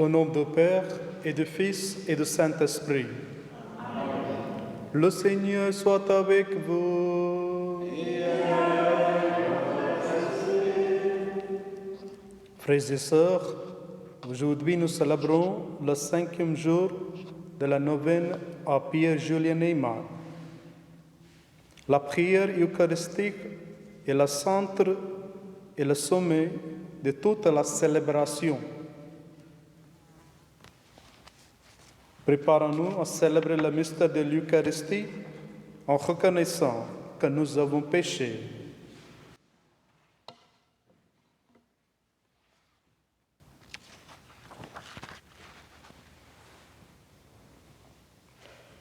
Au nom du Père et du Fils et du Saint-Esprit. Le Seigneur soit avec vous. Frères et sœurs, aujourd'hui nous célébrons le 5e jour de la neuvaine à Pierre Julien Aymar. La prière eucharistique est le centre et le sommet de toute la célébration. Préparons-nous à célébrer le mystère de l'Eucharistie en reconnaissant que nous avons péché.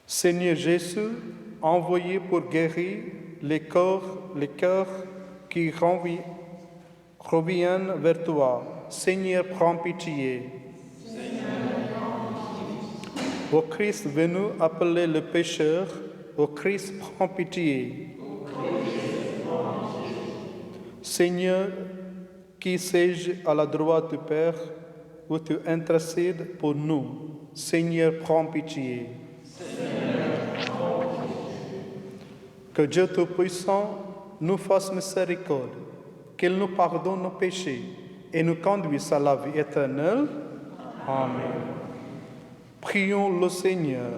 Seigneur Jésus, envoyé pour guérir les cœurs qui reviennent vers toi, Seigneur, prends pitié. Ô Christ venu appeler le pécheur, ô Christ, prends pitié. Seigneur, qui siège à la droite du Père, où tu intercèdes pour nous, Seigneur, prends pitié. Que Dieu Tout-Puissant nous fasse miséricorde, qu'il nous pardonne nos péchés et nous conduise à la vie éternelle. Amen. Prions le Seigneur.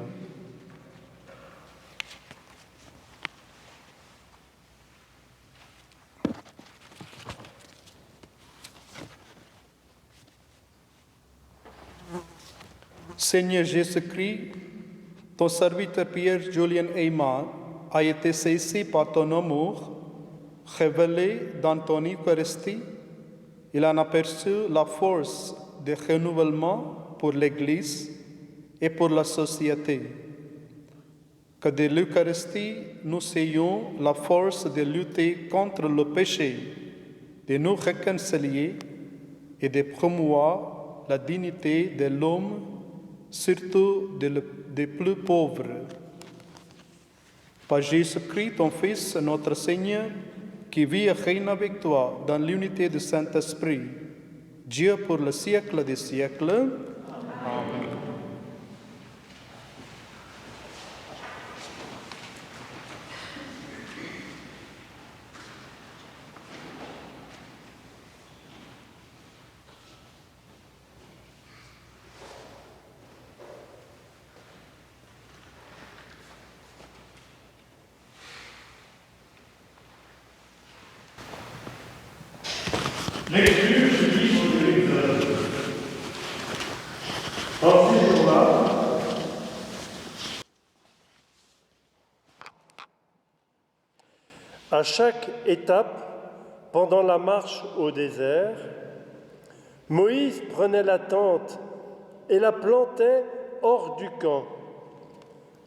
Seigneur Jésus-Christ, ton serviteur Pierre Julien Aymar a été saisi par ton amour, révélé dans ton Eucharistie. Il en a perçu la force de renouvellement pour l'Église et pour la société. Que de l'Eucharistie, nous ayons la force de lutter contre le péché, de nous réconcilier et de promouvoir la dignité de l'homme, surtout des plus pauvres. Par Jésus-Christ, ton Fils, notre Seigneur, qui vit et règne avec toi dans l'unité du Saint-Esprit, Dieu pour le siècle des siècles. Amen. Lecture du livre de l'Exode. En ces jours-là, à chaque étape, pendant la marche au désert, Moïse prenait la tente et la plantait hors du camp,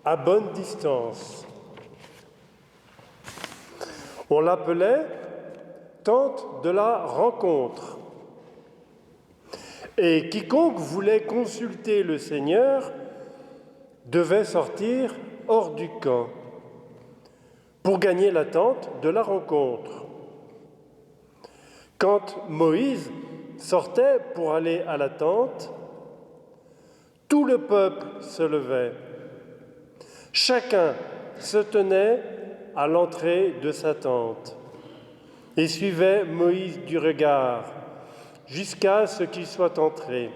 à bonne distance. On l'appelait tente de la rencontre. Et quiconque voulait consulter le Seigneur devait sortir hors du camp pour gagner la tente de la rencontre. Quand Moïse sortait pour aller à la tente, tout le peuple se levait. Chacun se tenait à l'entrée de sa tente et suivait Moïse du regard jusqu'à ce qu'il soit entré.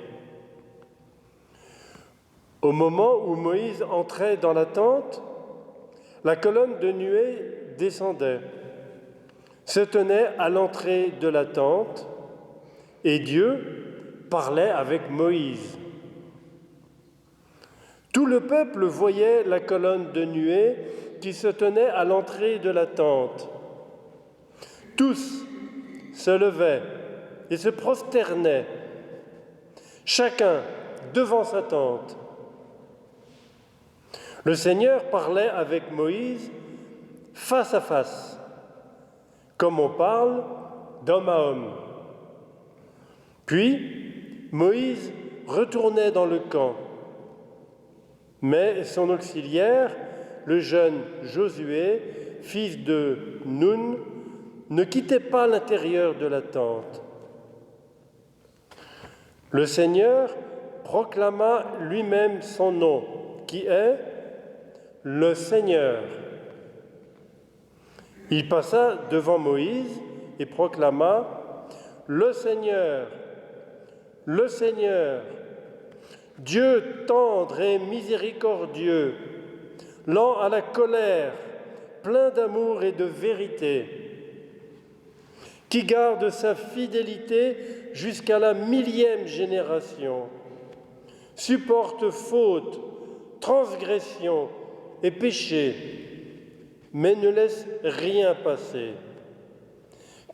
Au moment où Moïse entrait dans la tente, la colonne de nuée descendait, se tenait à l'entrée de la tente, et Dieu parlait avec Moïse. Tout le peuple voyait la colonne de nuée qui se tenait à l'entrée de la tente. Tous se levaient et se prosternaient, chacun devant sa tente. Le Seigneur parlait avec Moïse face à face, comme on parle d'homme à homme. Puis, Moïse retournait dans le camp, mais son auxiliaire, le jeune Josué, fils de Nun, ne quittait pas l'intérieur de la tente. Le Seigneur proclama lui-même son nom, qui est le Seigneur. Il passa devant Moïse et proclama « Le Seigneur, Dieu tendre et miséricordieux, lent à la colère, plein d'amour et de vérité, qui garde sa fidélité jusqu'à la 1000e génération, supporte faute, transgression et péché, mais ne laisse rien passer.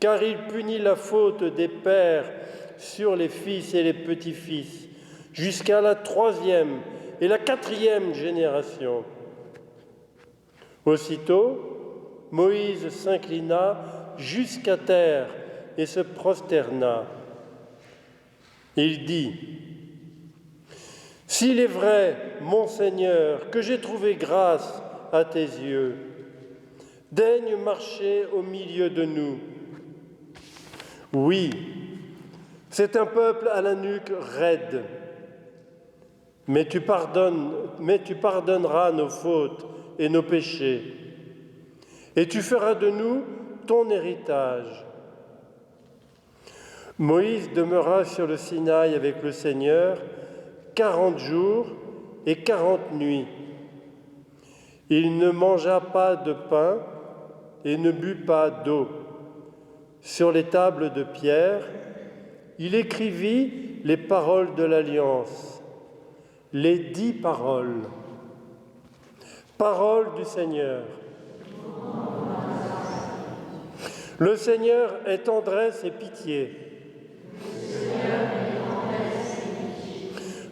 Car il punit la faute des pères sur les fils et les petits-fils, jusqu'à la 3e et la 4e génération. » Aussitôt, Moïse s'inclina jusqu'à terre et se prosterna. Il dit « S'il est vrai, mon Seigneur, que j'ai trouvé grâce à tes yeux, daigne marcher au milieu de nous. Oui, c'est un peuple à la nuque raide, mais tu pardonneras nos fautes et nos péchés, et tu feras de nous ton héritage. » Moïse demeura sur le Sinaï avec le Seigneur 40 jours et 40 nuits. Il ne mangea pas de pain et ne but pas d'eau. Sur les tables de pierre, il écrivit les paroles de l'Alliance, les 10 paroles. Paroles du Seigneur. Le Seigneur est tendresse et pitié.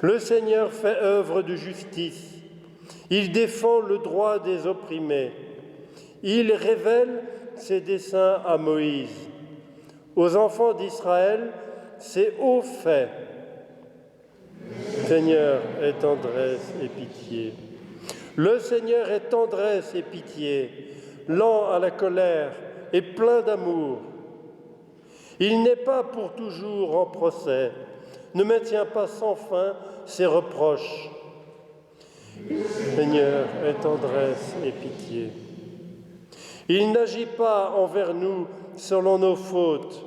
Le Seigneur fait œuvre de justice. Il défend le droit des opprimés. Il révèle ses desseins à Moïse. Aux enfants d'Israël, ses hauts faits. Le Seigneur est tendresse et pitié. Le Seigneur est tendresse et pitié, lent à la colère et plein d'amour. Il n'est pas pour toujours en procès, ne maintient pas sans fin ses reproches. Le Seigneur est tendresse et pitié. Il n'agit pas envers nous selon nos fautes.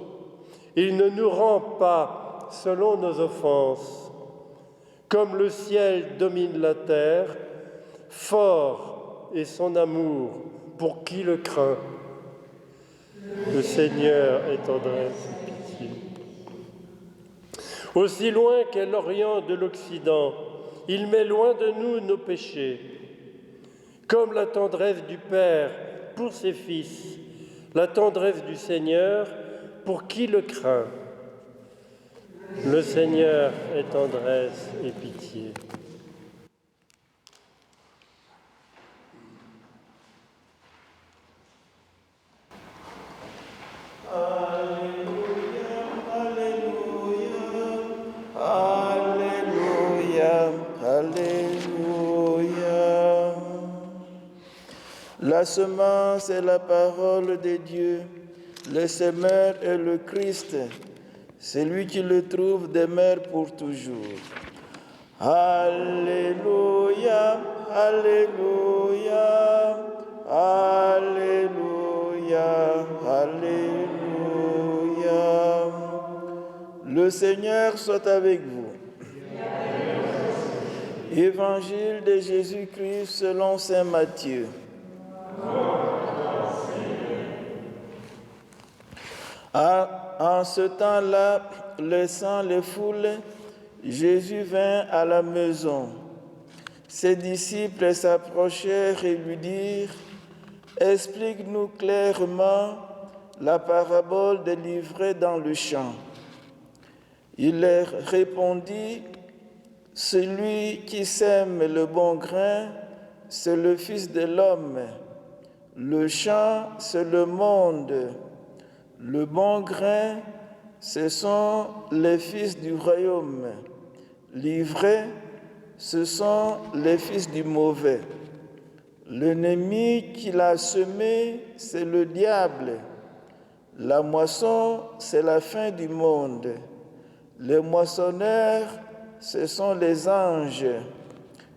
Il ne nous rend pas selon nos offenses. Comme le ciel domine la terre, fort est son amour pour qui le craint. Le Seigneur est tendresse et pitié. Aussi loin qu'est l'Orient de l'Occident, il met loin de nous nos péchés. Comme la tendresse du Père pour ses fils, la tendresse du Seigneur pour qui le craint. Le Seigneur est tendresse et pitié. Alléluia. La semence est la parole de Dieu. Le semeur est le Christ. Celui qui le trouve demeure pour toujours. Alléluia, alléluia, alléluia, alléluia. Le Seigneur soit avec vous. Évangile de Jésus-Christ selon saint Matthieu. En ce temps-là, laissant les foules, Jésus vint à la maison. Ses disciples s'approchèrent et lui dirent « Explique-nous clairement la parabole des livrets dans le champ. » Il leur répondit « Celui qui sème le bon grain, c'est le Fils de l'homme. Le champ, c'est le monde. Le bon grain, ce sont les fils du royaume. Livrés, ce sont les fils du mauvais. L'ennemi qui l'a semé, c'est le diable. La moisson, c'est la fin du monde. Les moissonneurs ce sont les anges.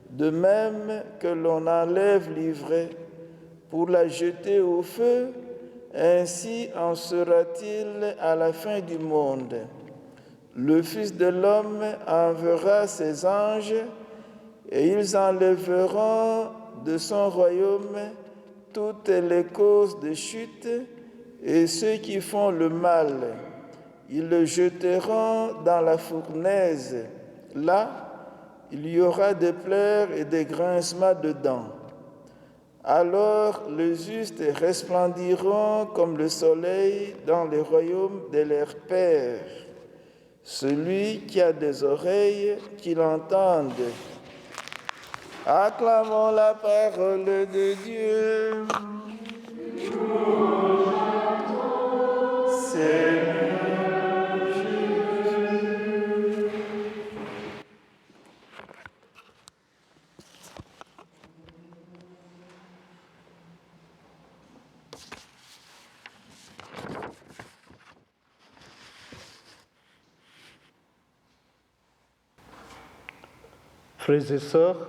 De même que l'on enlève l'ivraie pour la jeter au feu, ainsi en sera-t-il à la fin du monde. Le Fils de l'homme enverra ses anges, et ils enlèveront de son royaume toutes les causes de chute et ceux qui font le mal. Ils le jeteront dans la fournaise. Là, il y aura des pleurs et des grincements de dents. Alors les justes resplendiront comme le soleil dans le royaume de leur Père. Celui qui a des oreilles, qu'il entende. Acclamons la parole de Dieu. Seigneur Jésus. Frères et sœurs,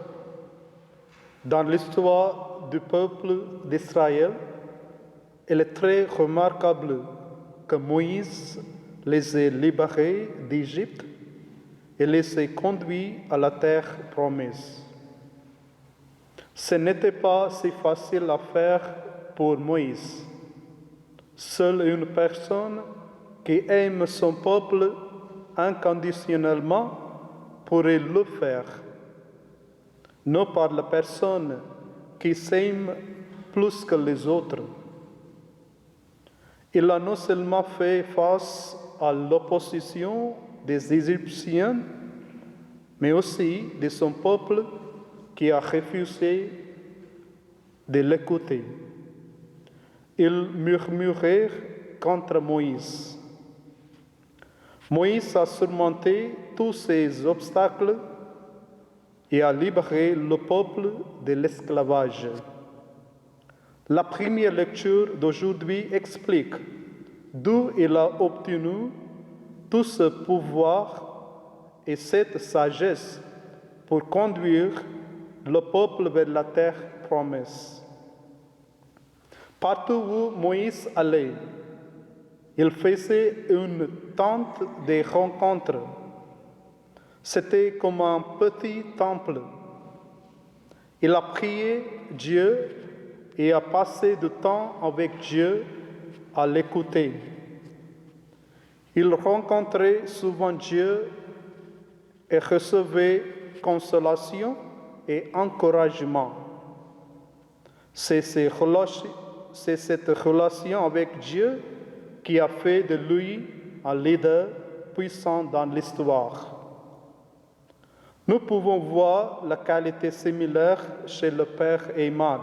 dans l'histoire du peuple d'Israël, il est très remarquable que Moïse les ait libérés d'Égypte et les ait conduits à la terre promise. Ce n'était pas si facile à faire pour Moïse. Seule une personne qui aime son peuple inconditionnellement pourrait le faire. Non par la personne qui s'aime plus que les autres. Il a non seulement fait face à l'opposition des Égyptiens, mais aussi de son peuple qui a refusé de l'écouter. Ils murmurèrent contre Moïse. Moïse a surmonté tous ces obstacles et a libéré le peuple de l'esclavage. La première lecture d'aujourd'hui explique d'où il a obtenu tout ce pouvoir et cette sagesse pour conduire le peuple vers la terre promise. Partout où Moïse allait, il faisait une tente de rencontres. C'était comme un petit temple. Il a prié Dieu et a passé du temps avec Dieu à l'écouter. Il rencontrait souvent Dieu et recevait consolation et encouragement. C'est cette relation avec Dieu qui a fait de lui un leader puissant dans l'histoire. Nous pouvons voir la qualité similaire chez le père Eymad.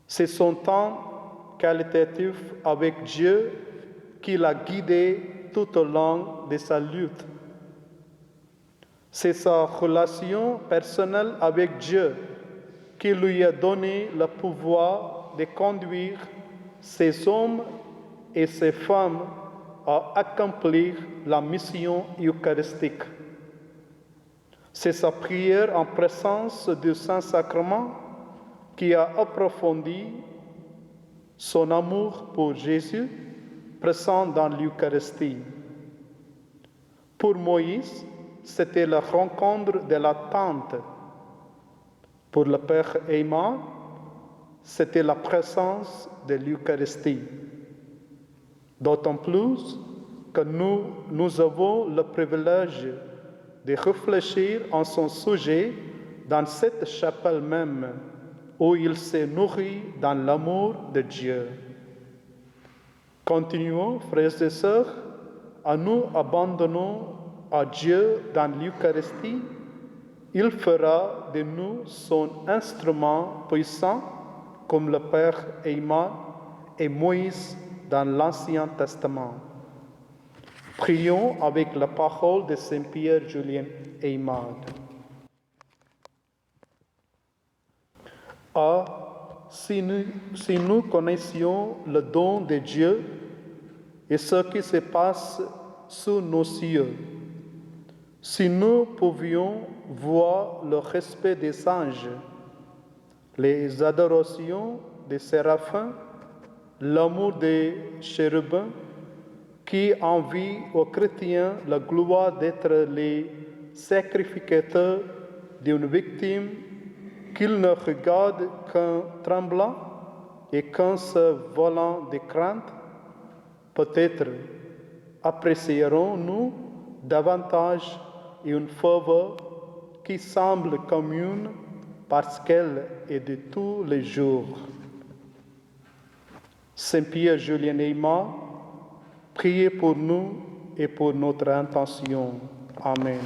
C'est son temps qualitatif avec Dieu qui l'a guidé tout au long de sa lutte. C'est sa relation personnelle avec Dieu qui lui a donné le pouvoir de conduire ces hommes et ces femmes à accomplir la mission eucharistique. C'est sa prière en présence du Saint-Sacrement qui a approfondi son amour pour Jésus présent dans l'Eucharistie. Pour Moïse, c'était la rencontre de la tente. Pour le père Eymad, c'était la présence de l'Eucharistie. D'autant plus que nous avons le privilège de réfléchir en son sujet dans cette chapelle même, où il s'est nourri dans l'amour de Dieu. Continuons, frères et sœurs, à nous abandonner à Dieu dans l'Eucharistie. Il fera de nous son instrument puissant, comme le Père Eymad et Moïse dans l'Ancien Testament. Prions avec la parole de Saint Pierre Julien Eymad. Si nous connaissions le don de Dieu et ce qui se passe sous nos cieux, Si nous pouvions voir le respect des anges, les adorations des séraphins, l'amour des chérubins, qui envie aux chrétiens la gloire d'être les sacrificateurs d'une victime qu'ils ne regardent qu'en tremblant et qu'en se volant de crainte, peut-être apprécierons-nous davantage une ferveur qui semble commune parce qu'elle est de tous les jours. Saint-Pierre, Julien et Emma, priez pour nous et pour notre intention. Amen.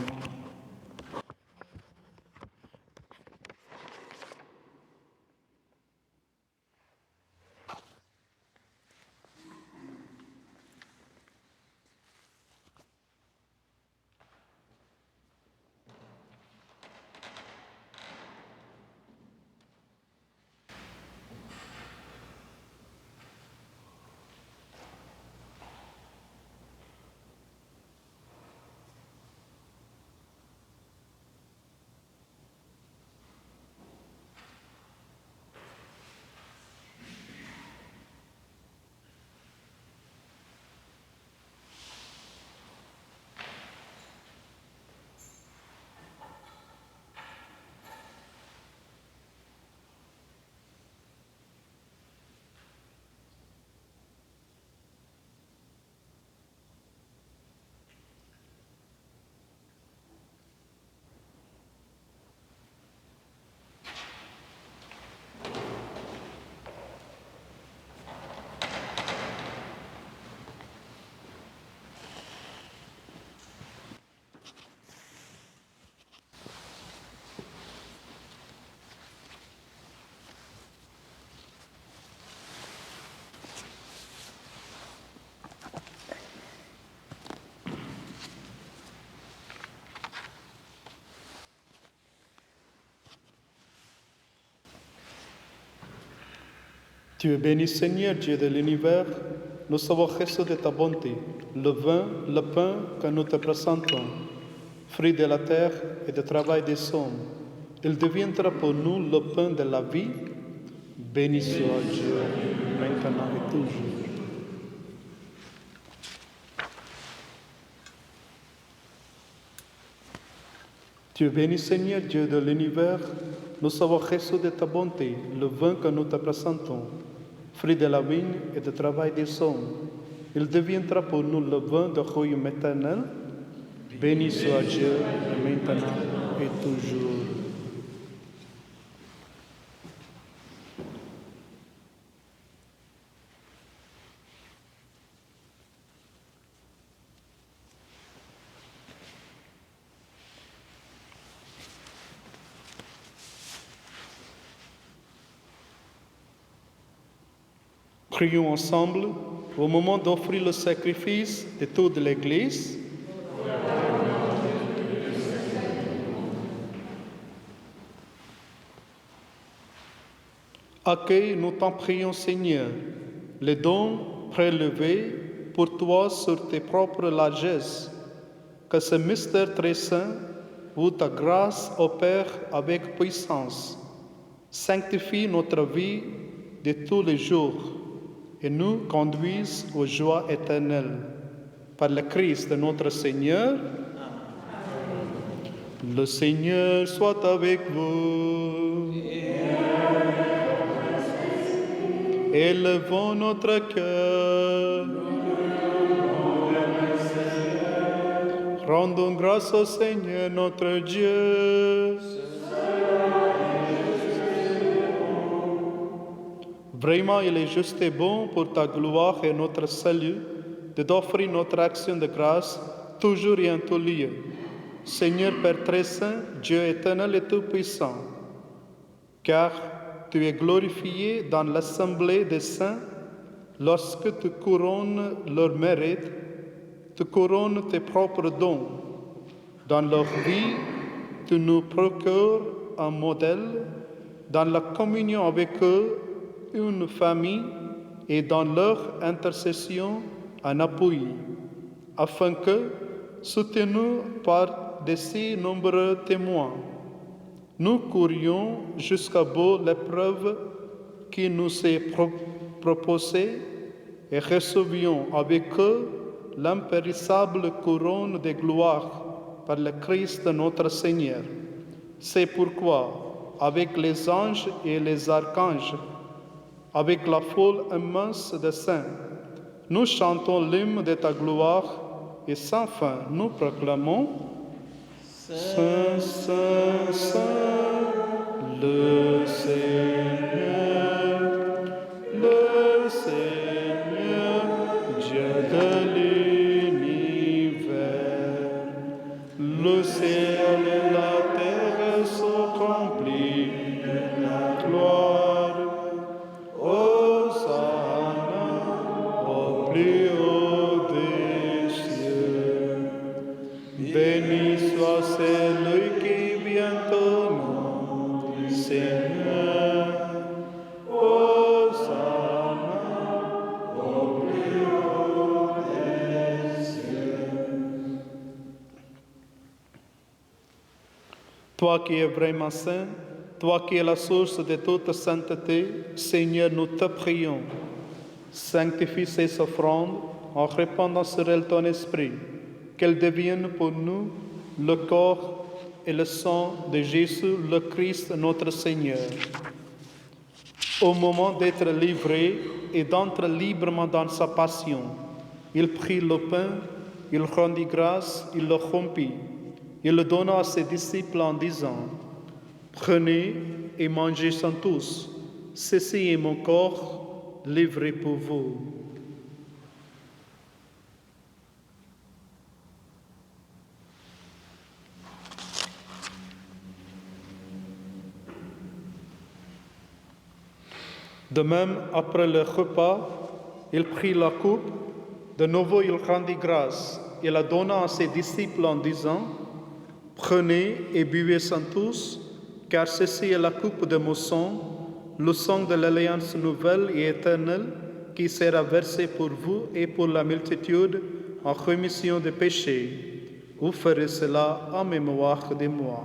Tu es béni, Seigneur, Dieu de l'univers. Nous savons reçu de ta bonté le vin, le pain que nous te présentons, fruit de la terre et du travail des hommes. Il deviendra pour nous le pain de la vie. Béni soit Dieu, maintenant et toujours. Tu es béni, Seigneur, Dieu de l'univers. Nous savons reçu de ta bonté le vin que nous te présentons, fruit de la vigne et du travail des hommes. Il deviendra pour nous le vin de royaume éternel. Béni soit Dieu, maintenant et toujours. Prions ensemble au moment d'offrir le sacrifice de toute l'Église. Accueille, nous t'en prions, Seigneur, les dons prélevés pour toi sur tes propres largesses, que ce mystère très saint, où ta grâce opère avec puissance, sanctifie notre vie de tous les jours et nous conduise aux joies éternelles. Par le Christ notre Seigneur. Le Seigneur soit avec vous. Élevons notre cœur. Rendons grâce au Seigneur notre Dieu. Vraiment, il est juste et bon pour ta gloire et notre salut de t'offrir notre action de grâce toujours et en tout lieu. Seigneur Père très saint, Dieu éternel et tout-puissant, car tu es glorifié dans l'assemblée des saints lorsque tu couronnes leur mérite, tu couronnes tes propres dons. Dans leur vie, tu nous procures un modèle, dans la communion avec eux, une famille, et dans leur intercession un appui, afin que, soutenus par de si nombreux témoins. Nous courions jusqu'à bout l'épreuve qui nous est proposée et recevions avec eux l'impérissable couronne de gloire par le Christ notre Seigneur. C'est pourquoi, avec les anges et les archanges, avec la foule immense des saints, nous chantons l'hymne de ta gloire et sans fin nous proclamons Saint, Saint, Saint, le Seigneur, Dieu de l'univers. Le ciel et la terre sont remplis de la gloire. Hosanna au plus haut des cieux. Béni soit celui qui vient au nom du Seigneur. Hosanna au plus haut des cieux. Toi qui es vraiment saint, toi qui es la source de toute sainteté, Seigneur, nous te prions. Sanctifie ces offrandes en répandant sur elles ton esprit, qu'elles deviennent pour nous le corps et le sang de Jésus, le Christ, notre Seigneur. Au moment d'être livré et d'entrer librement dans sa passion, il prit le pain, il rendit grâce, il le rompit, il le donna à ses disciples en disant « Prenez et mangez-en tous, ceci est mon corps livré pour vous. » De même, après le repas, il prit la coupe, de nouveau il rendit grâce, et la donna à ses disciples en disant « Prenez et buvez-en tous, car ceci est la coupe de mon sang, le sang de l'alliance nouvelle et éternelle, qui sera versé pour vous et pour la multitude en rémission des péchés. Vous ferez cela en mémoire de moi. »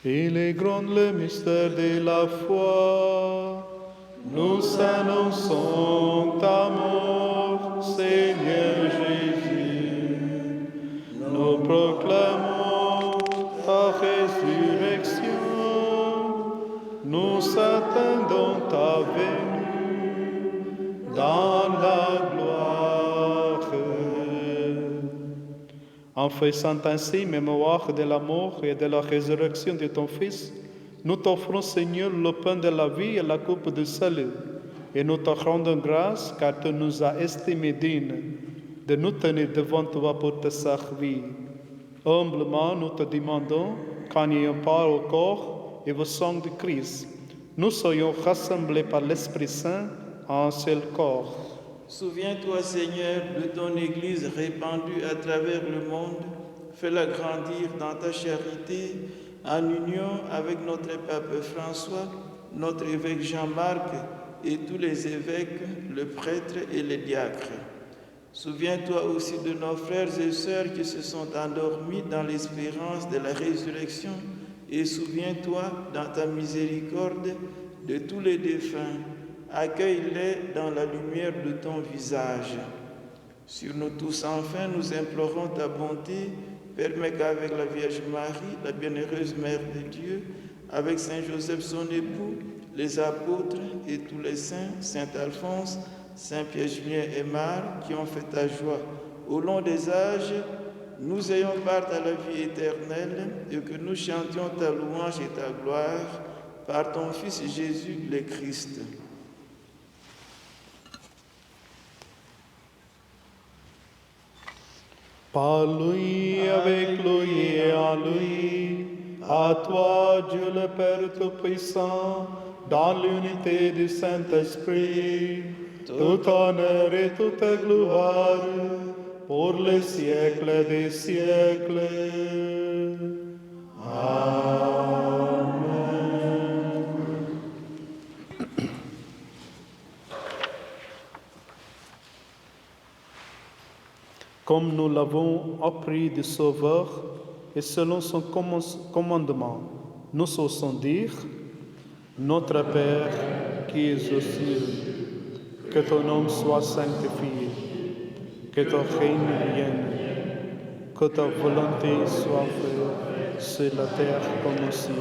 Il est grand le mystère de la foi. Nous annonçons ta mort, Seigneur Jésus. Nous proclamons ta résurrection. Nous attendons ta venue dans la gloire. En faisant ainsi mémoire de la mort et de la résurrection de ton Fils, nous t'offrons, Seigneur, le pain de la vie et la coupe du salut. Et nous te rendons grâce car tu nous as estimés dignes de nous tenir devant toi pour te servir. Humblement, nous te demandons qu'en ayant part au corps et au sang du Christ, nous soyons rassemblés par l'Esprit Saint en un seul corps. Souviens-toi, Seigneur, de ton Église répandue à travers le monde. Fais-la grandir dans ta charité, en union avec notre pape François, notre évêque Jean-Marc et tous les évêques, les prêtres et les diacres. Souviens-toi aussi de nos frères et sœurs qui se sont endormis dans l'espérance de la résurrection et souviens-toi dans ta miséricorde de tous les défunts. Accueille-les dans la lumière de ton visage. Sur nous tous, enfin, nous implorons ta bonté. Permets qu'avec la Vierge Marie, la bienheureuse Mère de Dieu, avec Saint Joseph son époux, les apôtres et tous les saints, Saint Alphonse, Saint Pierre-Julien et Marc, qui ont fait ta joie au long des âges, nous ayons part à la vie éternelle et que nous chantions ta louange et ta gloire par ton Fils Jésus le Christ. Par lui, avec lui et en lui, à toi, Dieu le Père Tout-Puissant, dans l'unité du Saint-Esprit, tout honneur et toute gloire, pour les siècles des siècles. Amen. comme nous l'avons appris du Sauveur, et selon son commandement, nous osons dire, Notre Père qui es aux cieux, que ton nom soit sanctifié, que ton règne vienne, que ta volonté soit faite sur la terre comme au ciel.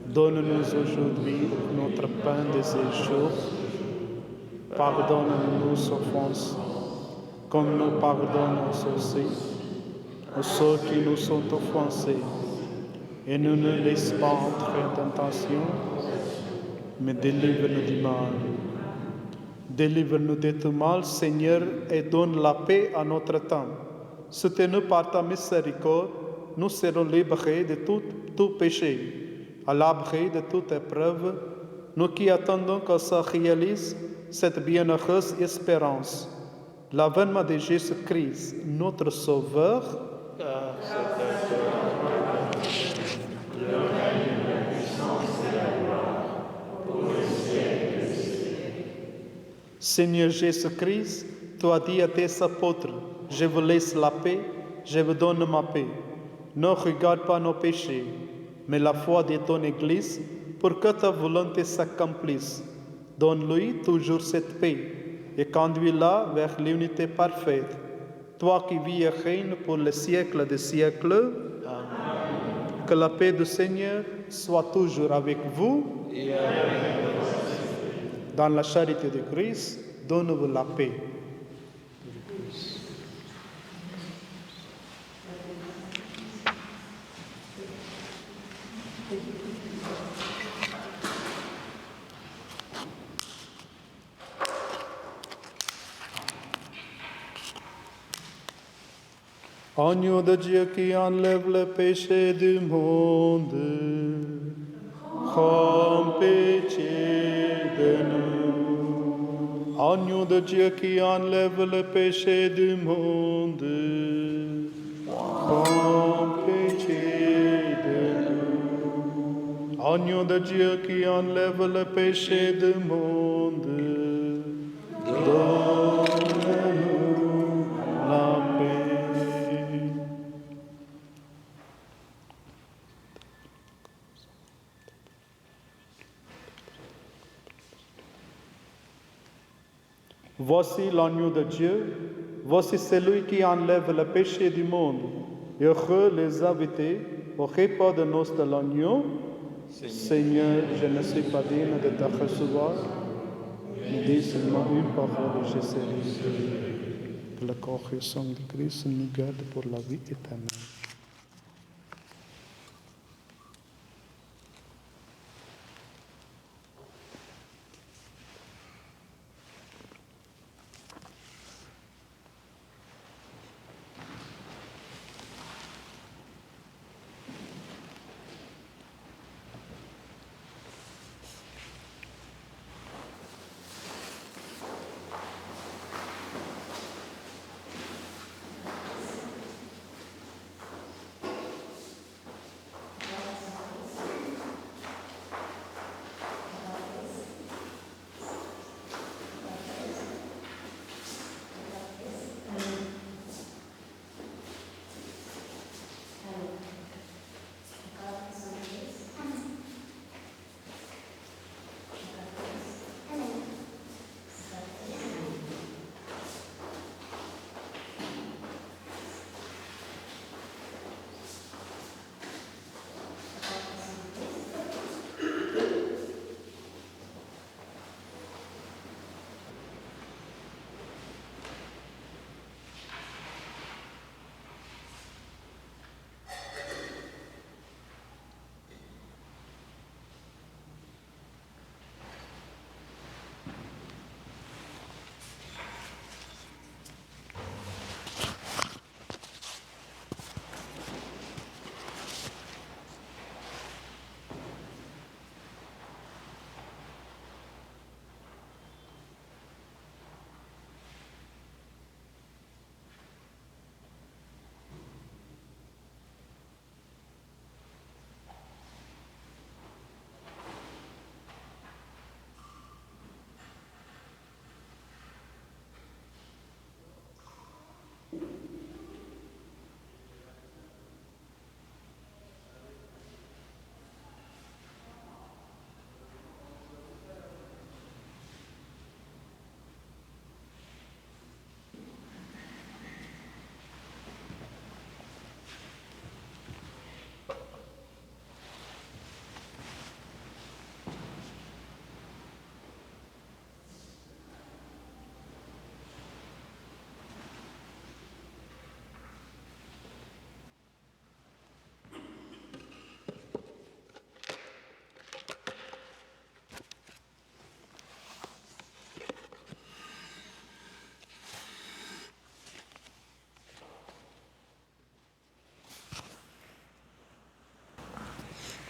Donne-nous aujourd'hui notre pain de ces jours. Pardonne-nous nos offenses, comme nous pardonnons aussi à ceux qui nous sont offensés. Et ne nous laisse pas entrer en tentation, mais délivre-nous du mal. Délivre-nous de tout mal, Seigneur, et donne la paix à notre temps. Soutiens-nous par ta miséricorde, nous serons libérés de tout péché, à l'abri de toute épreuve, nous qui attendons que se réalise cette bienheureuse espérance. L'avènement de Jésus-Christ, notre Sauveur, Car c'est à toi le règne, la puissance et la gloire pour les siècles des siècles. Seigneur Jésus-Christ, tu as dit à tes apôtres, je vous laisse la paix, je vous donne ma paix. Ne regarde pas nos péchés, mais la foi de ton Église, pour que ta volonté s'accomplisse. Donne-lui toujours cette paix et conduis-la vers l'unité parfaite. Toi qui vis et règnes pour les siècles des siècles, Amen. Que la paix du Seigneur soit toujours avec vous. Et avec vous. Dans la charité de Christ, donne-vous la paix. Agneau de Dieu qui enlève le péché du monde, prends pitié de nous. Agneau de Dieu qui enlève le péché du monde, prends pitié de nous. Agneau de Dieu qui enlève le péché du monde, donne-nous la paix. Voici l'agneau de Dieu, voici celui qui enlève le péché du monde. Heureux les invités au repas de noces de l'agneau. Seigneur, je ne suis pas digne de te recevoir, mais dis seulement une parole et je serai sauvé. Que le corps et le sang de Christ nous garde pour la vie éternelle.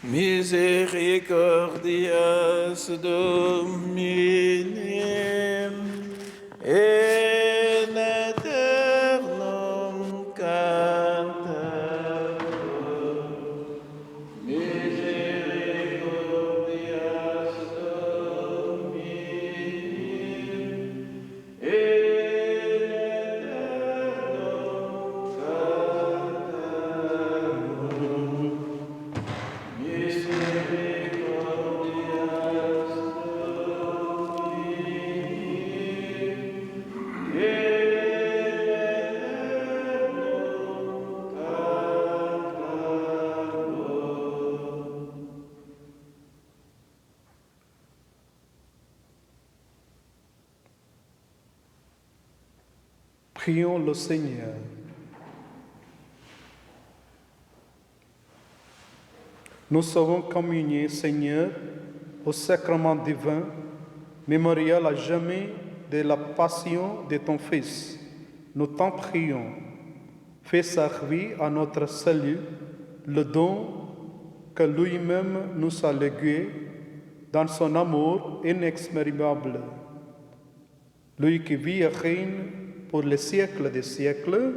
Misericordias Domini, en aeternum cantator. Misericordias Domini, en aeternum cantator. Prions le Seigneur. Nous savons communier, Seigneur, au sacrement divin, mémorial à jamais de la passion de ton Fils. Nous t'en prions. Fais servir à notre salut le don que lui-même nous a légué dans son amour inexprimable. Lui qui vit et règne pour les siècles des siècles,